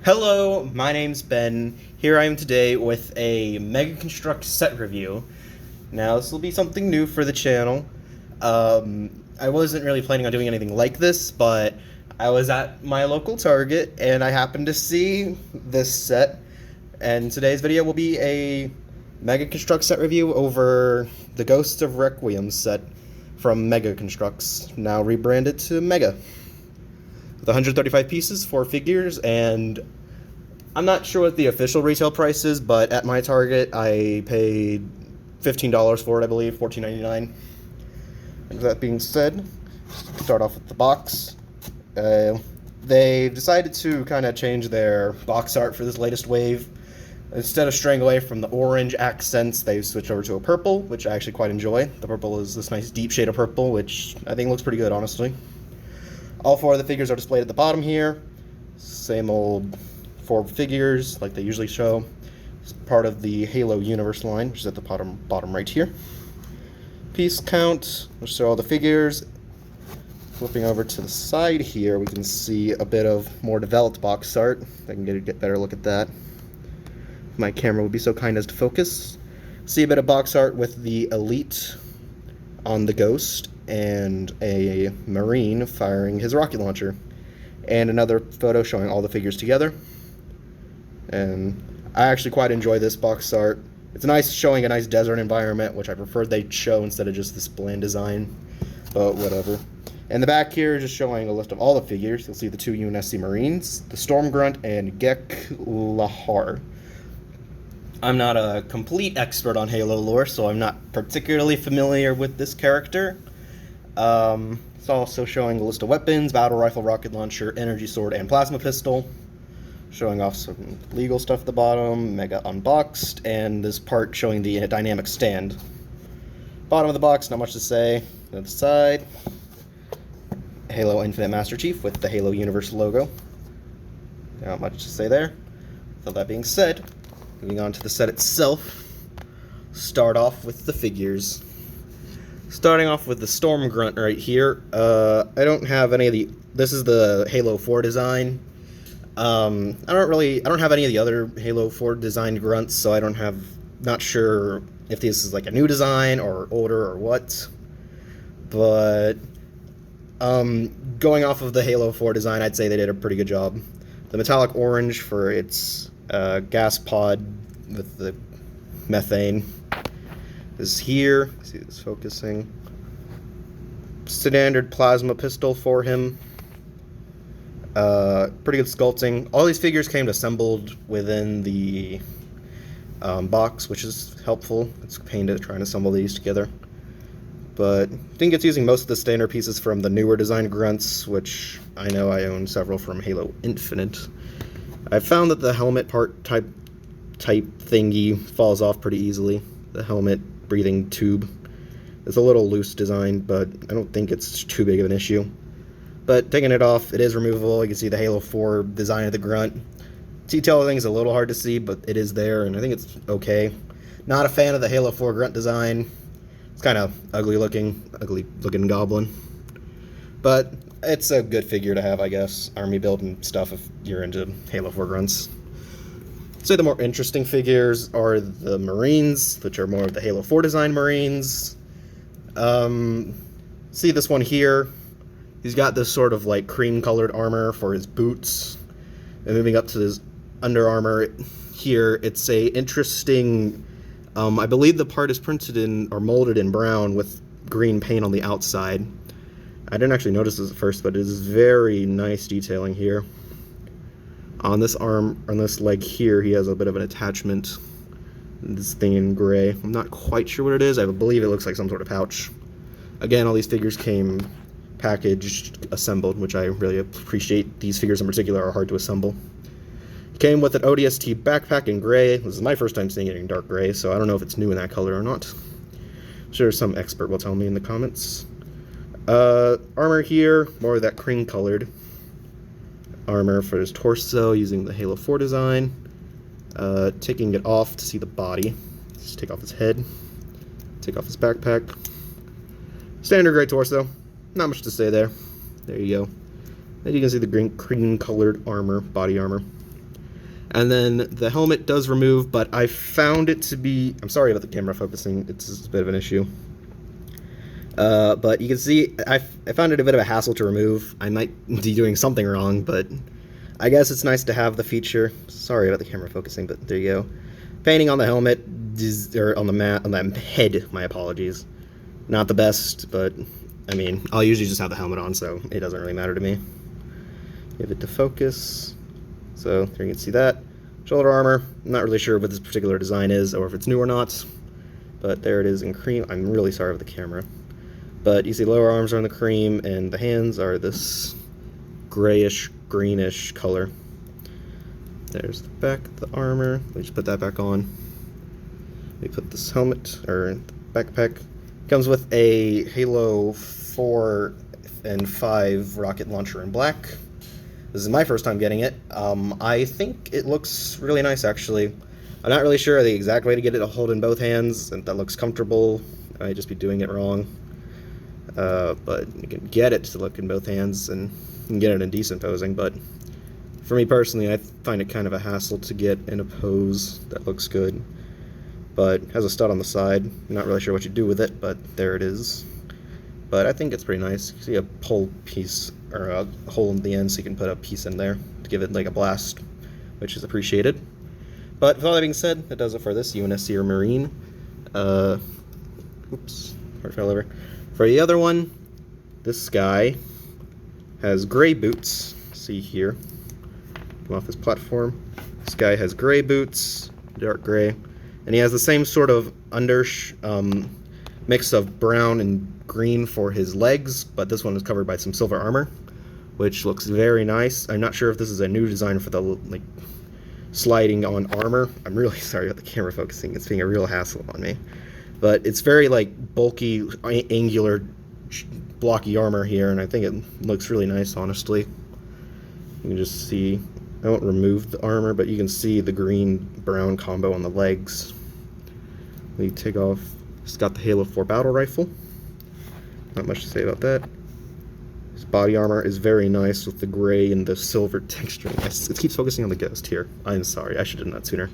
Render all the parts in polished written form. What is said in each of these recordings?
Hello, my name's Ben. Here I am today with a Mega Construx set review. Now, this will be something new for the channel. I wasn't really planning on doing anything like this, but I was at my local Target and I happened to see this set. And today's video will be a Mega Construx set review over the Ghosts of Requiem set from Mega Construx, now rebranded to Mega. With 135 pieces, 4 figures, and I'm not sure what the official retail price is, but at my Target, I paid $15 for it, I believe, $14.99. And with that being said, start off with the box. They decided to kind of change their box art for this latest wave. Instead of straying away from the orange accents, they switched over to a purple, which I actually quite enjoy. The purple is this nice deep shade of purple, which I think looks pretty good, honestly. All 4 of the figures are displayed at the bottom here. Same old 4 figures like they usually show. It's part of the Halo Universe line, which is at the bottom right here. Piece count, which show all the figures. Flipping over to the side here, we can see a bit of more developed box art. I can get a better look at that. My camera would be so kind as to focus. See a bit of box art with the Elite on the Ghost and a Marine firing his rocket launcher, and another photo showing all the figures together. And I actually quite enjoy this box art. It's nice, showing a nice desert environment, which I preferred they'd show instead of just this bland design, but whatever. And the back here is just showing a list of all the figures. You'll see the 2 UNSC Marines, the Storm Grunt, and Gek Lahar. I'm not a complete expert on Halo lore, so I'm not particularly familiar with this character. It's also showing a list of weapons: battle rifle, rocket launcher, energy sword, and plasma pistol. Showing off some legal stuff at the bottom, Mega Unboxed, and this part showing the dynamic stand. Bottom of the box, not much to say. To the side, Halo Infinite Master Chief with the Halo Universe logo. Not much to say there. So that being said, moving on to the set itself, start off with the figures. Starting off with the Storm Grunt right here. I don't have any of the... This is the Halo 4 design. I don't have any of the other Halo 4 designed grunts, so not sure if this is like a new design or older or what. But going off of the Halo 4 design, I'd say they did a pretty good job. The metallic orange for its gas pod with the methane is here. See this focusing. Standard plasma pistol for him. Pretty good sculpting. All these figures came assembled within the box, which is helpful. It's a pain to try and assemble these together. But I think it's using most of the standard pieces from the newer design grunts, which I know I own several from Halo Infinite. I've found that the helmet part type thingy falls off pretty easily. The helmet breathing tube is a little loose design, but I don't think it's too big of an issue. But taking it off, it is removable. You can see the Halo 4 design of the grunt. Detail thing is a little hard to see, but it is there, and I think it's okay. Not a fan of the Halo 4 grunt design. It's kind of ugly looking goblin. But it's a good figure to have, I guess. Army build and stuff if you're into Halo 4 grunts. I'd say the more interesting figures are the Marines, which are more of the Halo 4 design Marines. See this one here. He's got this sort of like cream-colored armor for his boots. And moving up to his under armor here, it's a interesting... I believe the part is printed in or molded in brown with green paint on the outside. I didn't actually notice this at first, but it is very nice detailing here. On this leg here, he has a bit of an attachment. This thing in gray. I'm not quite sure what it is. I believe it looks like some sort of pouch. Again, all these figures came packaged, assembled, which I really appreciate. These figures in particular are hard to assemble. Came with an ODST backpack in gray. This is my first time seeing it in dark gray, so I don't know if it's new in that color or not. I'm sure some expert will tell me in the comments. Armor here, more of that cream-colored armor for his torso using the Halo 4 design. Taking it off to see the body. Just take off his head. Take off his backpack. Standard gray torso. Not much to say there. There you go. And you can see the green cream-colored armor, body armor. And then the helmet does remove, but I found it to be... I'm sorry about the camera focusing, it's a bit of an issue. But you can see, I found it a bit of a hassle to remove. I might be doing something wrong, but I guess it's nice to have the feature. Sorry about the camera focusing, but there you go. Painting on the helmet, or on the head, my apologies. Not the best, but, I mean, I'll usually just have the helmet on, so it doesn't really matter to me. Give it to focus. So, there you can see that. Shoulder armor, I'm not really sure what this particular design is, or if it's new or not. But there it is in cream. I'm really sorry with the camera. But you see lower arms are in the cream, and the hands are this grayish, greenish color. There's the back of the armor. We just put that back on. We put this helmet, or backpack. Comes with a Halo 4 and 5 rocket launcher in black. This is my first time getting it. I think it looks really nice, actually. I'm not really sure the exact way to get it to hold in both hands, and that looks comfortable. I might just be doing it wrong. But you can get it to look in both hands, and you can get it in decent posing, but for me personally, I find it kind of a hassle to get in a pose that looks good. But it has a stud on the side. I'm not really sure what you do with it, but there it is. But I think it's pretty nice. You see a pull piece, or a hole in the end, so you can put a piece in there to give it like a blast, which is appreciated. But with all that being said, that does it for this UNSC or Marine. Oops, part fell over. For the other one, this guy has gray boots. See here. Come off his platform. This guy has gray boots, dark gray, and he has the same sort of mix of brown and green for his legs, but this one is covered by some silver armor, which looks very nice. I'm not sure if this is a new design for the sliding on armor. I'm really sorry about the camera focusing. It's being a real hassle on me. But it's very bulky, angular, blocky armor here, and I think it looks really nice, honestly. You can just see, I won't remove the armor, but you can see the green-brown combo on the legs. We take off, it's got the Halo 4 battle rifle. Not much to say about that. His body armor is very nice with the gray and the silver texturing. It keeps focusing on the ghost here. I'm sorry, I should have done that sooner.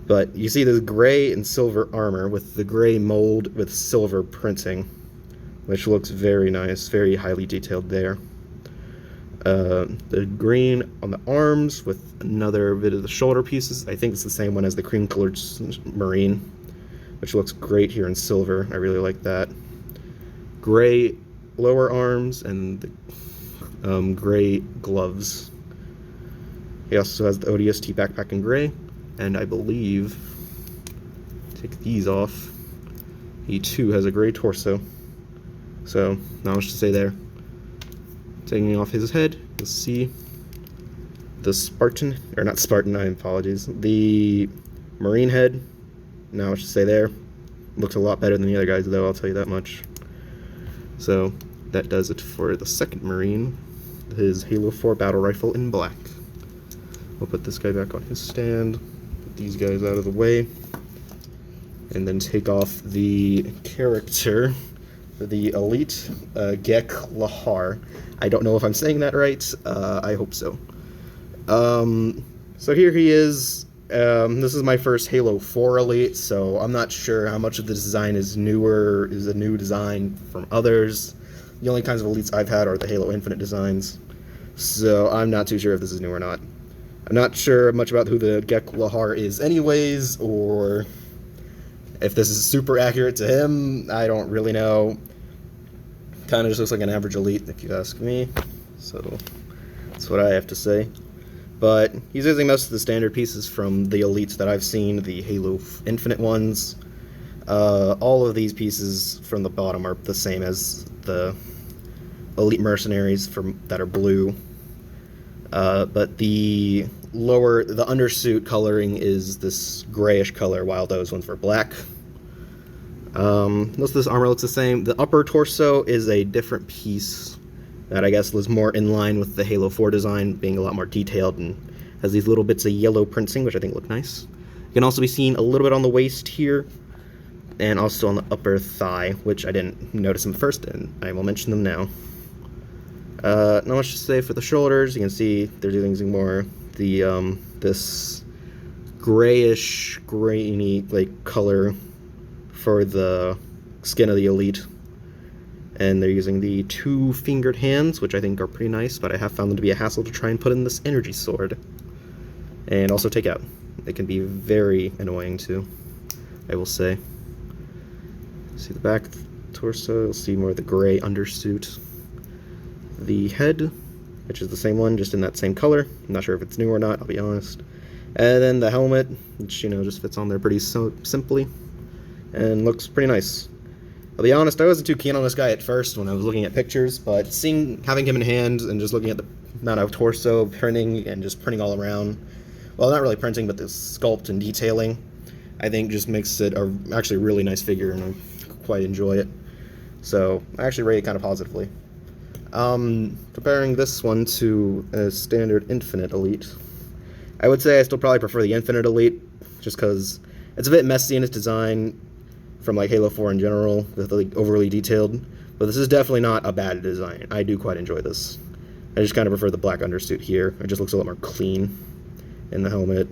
But you see this gray and silver armor with the gray mold with silver printing, which looks very nice, very highly detailed there. The green on the arms with another bit of the shoulder pieces. I think it's the same one as the cream colored Marine, which looks great here in silver. I really like that. Gray lower arms and the gray gloves. He also has the ODST backpack in gray. And I believe, take these off, he too has a gray torso. So, not much to say there. Taking off his head, you'll see the Spartan, or not Spartan, I apologize, the Marine head. Not much to say there. Looks a lot better than the other guys, though, I'll tell you that much. So, that does it for the second Marine, his Halo 4 battle rifle in black. We'll put this guy back on his stand. These guys out of the way, and then take off the character, the elite Gek Lahar. I don't know if I'm saying that right. I hope so. So here he is. This is my first Halo 4 elite, so I'm not sure how much of the design is newer, is a new design from others. The only kinds of elites I've had are the Halo Infinite designs, so I'm not too sure if this is new or not. I'm not sure much about who the Gek Lahar is anyways, or if this is super accurate to him. I don't really know. Kind of just looks like an average elite, if you ask me. So, that's what I have to say. But he's using most of the standard pieces from the elites that I've seen, the Halo Infinite ones. All of these pieces from the bottom are the same as the elite mercenaries that are blue. But the undersuit coloring is this grayish color, while those ones were black. Most of this armor looks the same. The upper torso is a different piece that I guess was more in line with the Halo 4 design, being a lot more detailed and has these little bits of yellow printing, which I think look nice. You can also be seen a little bit on the waist here, and also on the upper thigh, which I didn't notice them first, and I will mention them now. Not much to say for the shoulders. You can see they're using more the this grayish, grainy like color for the skin of the Elite. And they're using the 2-fingered hands, which I think are pretty nice, but I have found them to be a hassle to try and put in this energy sword. And also take out. They can be very annoying too, I will say. See the back torso, you'll see more of the gray undersuit. The head, which is the same one, just in that same color. I'm not sure if it's new or not, I'll be honest. And then the helmet, which, you know, just fits on there pretty simply, and looks pretty nice. I'll be honest, I wasn't too keen on this guy at first when I was looking at pictures, but having him in hand and just looking at the amount of torso printing and just printing all around, well, not really printing, but the sculpt and detailing, I think just makes it actually a really nice figure, and I quite enjoy it. So I actually rate it kind of positively. Comparing this one to a standard Infinite Elite, I would say I still probably prefer the Infinite Elite, just because it's a bit messy in its design from like Halo 4 in general, with like overly detailed, but this is definitely not a bad design. I do quite enjoy this. I just kind of prefer the black undersuit here. It just looks a lot more clean in the helmet.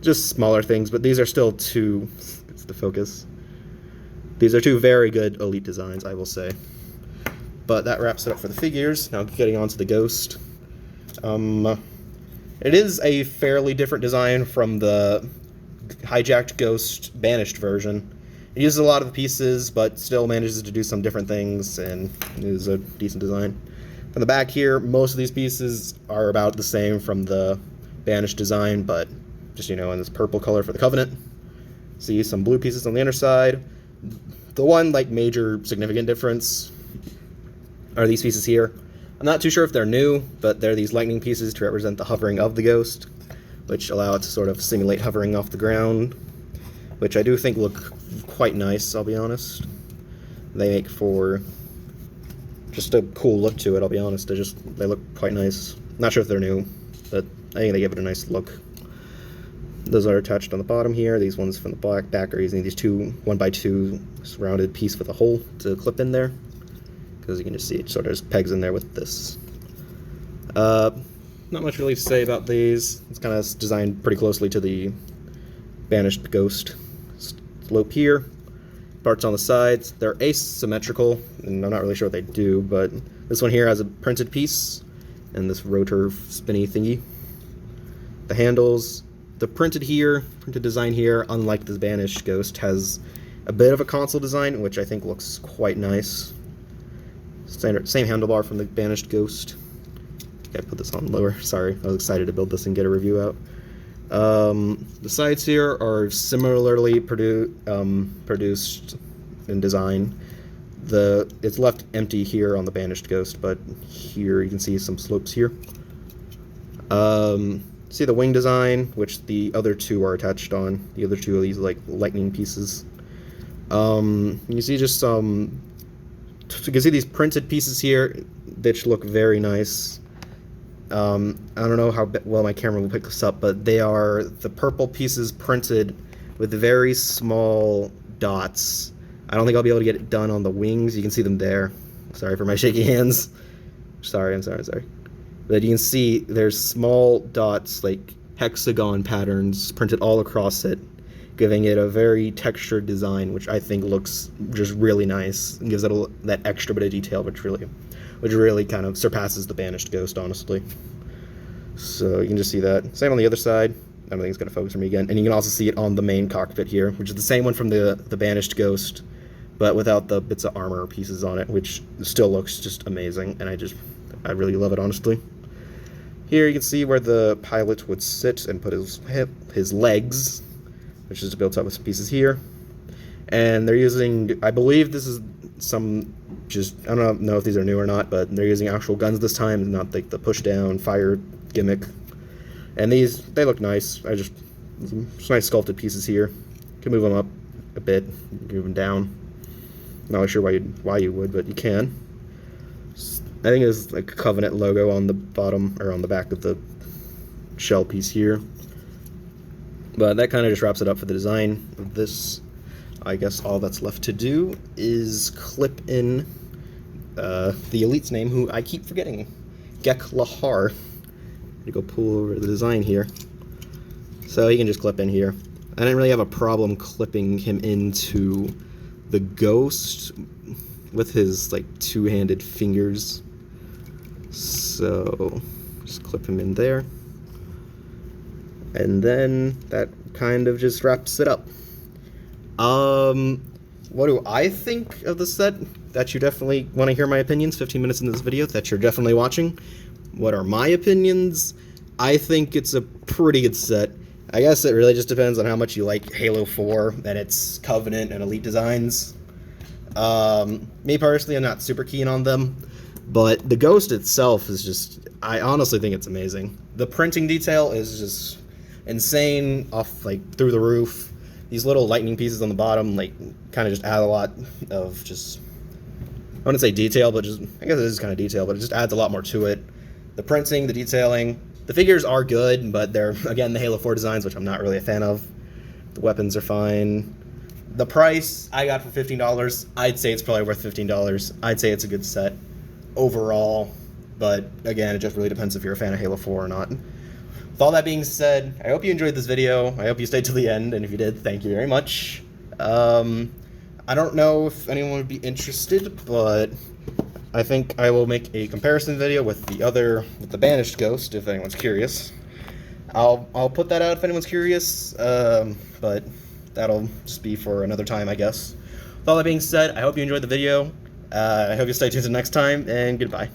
Just smaller things, but these are still two, it's the focus. These are two very good Elite designs, I will say. But that wraps it up for the figures. Now getting on to the Ghost. It is a fairly different design from the hijacked Ghost banished version. It uses a lot of the pieces, but still manages to do some different things, and it is a decent design. From the back here, most of these pieces are about the same from the banished design, but just, you know, in this purple color for the Covenant. See some blue pieces on the inner side. The one, like, major significant difference are these pieces here. I'm not too sure if they're new, but they're these lightning pieces to represent the hovering of the Ghost, which allow it to sort of simulate hovering off the ground, which I do think look quite nice, I'll be honest. They make for just a cool look to it, I'll be honest. They look quite nice. Not sure if they're new, but I think they give it a nice look. Those are attached on the bottom here. These ones from the back are using these 1x2 rounded piece with a hole to clip in there, because you can just see it sort of just pegs in there with this. Not much really to say about these. It's kind of designed pretty closely to the banished Ghost slope here. Parts on the sides, they're asymmetrical, and I'm not really sure what they do, but this one here has a printed piece and this rotor spinny thingy. The handles, the printed design here, unlike the banished Ghost, has a bit of a console design, which I think looks quite nice. Same handlebar from the banished Ghost. I put this on lower, sorry, I was excited to build this and get a review out. The sides here are similarly produced in design. It's left empty here on the banished Ghost, but here you can see some slopes here. See the wing design, which the other two are attached on. The other two of these like lightning pieces. You see just some. You can see these printed pieces here, which look very nice. I don't know how well my camera will pick this up, but they are the purple pieces printed with very small dots. I don't think I'll be able to get it done on the wings. You can see them there. Sorry for my shaky hands. Sorry. But you can see there's small dots, like hexagon patterns, printed all across it, giving it a very textured design, which I think looks just really nice and gives it that extra bit of detail, which really kind of surpasses the banished Ghost, honestly. So you can just see that. Same on the other side. I don't think it's going to focus for me again. And you can also see it on the main cockpit here, which is the same one from the banished Ghost, but without the bits of armor pieces on it, which still looks just amazing, and I really love it, honestly. Here you can see where the pilot would sit and put his legs, which is built up with some pieces here. And they're using, I believe this is I don't know if these are new or not, but they're using actual guns this time, not like the push down fire gimmick. And they look nice. Some nice sculpted pieces here. You can move them up a bit, move them down. Not really sure why you would, but you can. I think there's like a Covenant logo on the bottom, or on the back of the shell piece here. But that kind of just wraps it up for the design of this. I guess all that's left to do is clip in the Elite's name, who I keep forgetting, Gek Lahar. to go pull over the design here. So he can just clip in here. I didn't really have a problem clipping him into the Ghost with his like two-handed fingers. So just clip him in there. And then that kind of just wraps it up. What do I think of the set? That you definitely want to hear my opinions 15 minutes into this video that you're definitely watching. What are my opinions? I think it's a pretty good set. I guess it really just depends on how much you like Halo 4 and its Covenant and Elite designs. Me personally, I'm not super keen on them, but the Ghost itself is just, I honestly think it's amazing. The printing detail is just insane, off like through the roof. These little lightning pieces on the bottom like kind of just add a lot of just, I wouldn't say detail, but just, I guess it is kind of detail, but it just adds a lot more to it. The printing, the detailing, the figures are good, but they're, again, the Halo 4 designs, which I'm not really a fan of. The weapons are fine. The price I got for $15, I'd say it's probably worth $15. I'd say it's a good set overall, but again, it just really depends if you're a fan of Halo 4 or not. With all that being said, I hope you enjoyed this video. I hope you stayed till the end, and if you did, thank you very much. I don't know if anyone would be interested, but I think I will make a comparison video with the Banished Ghost, if anyone's curious. I'll put that out if anyone's curious, but that'll just be for another time, I guess. With all that being said, I hope you enjoyed the video. I hope you stay tuned until next time, and goodbye.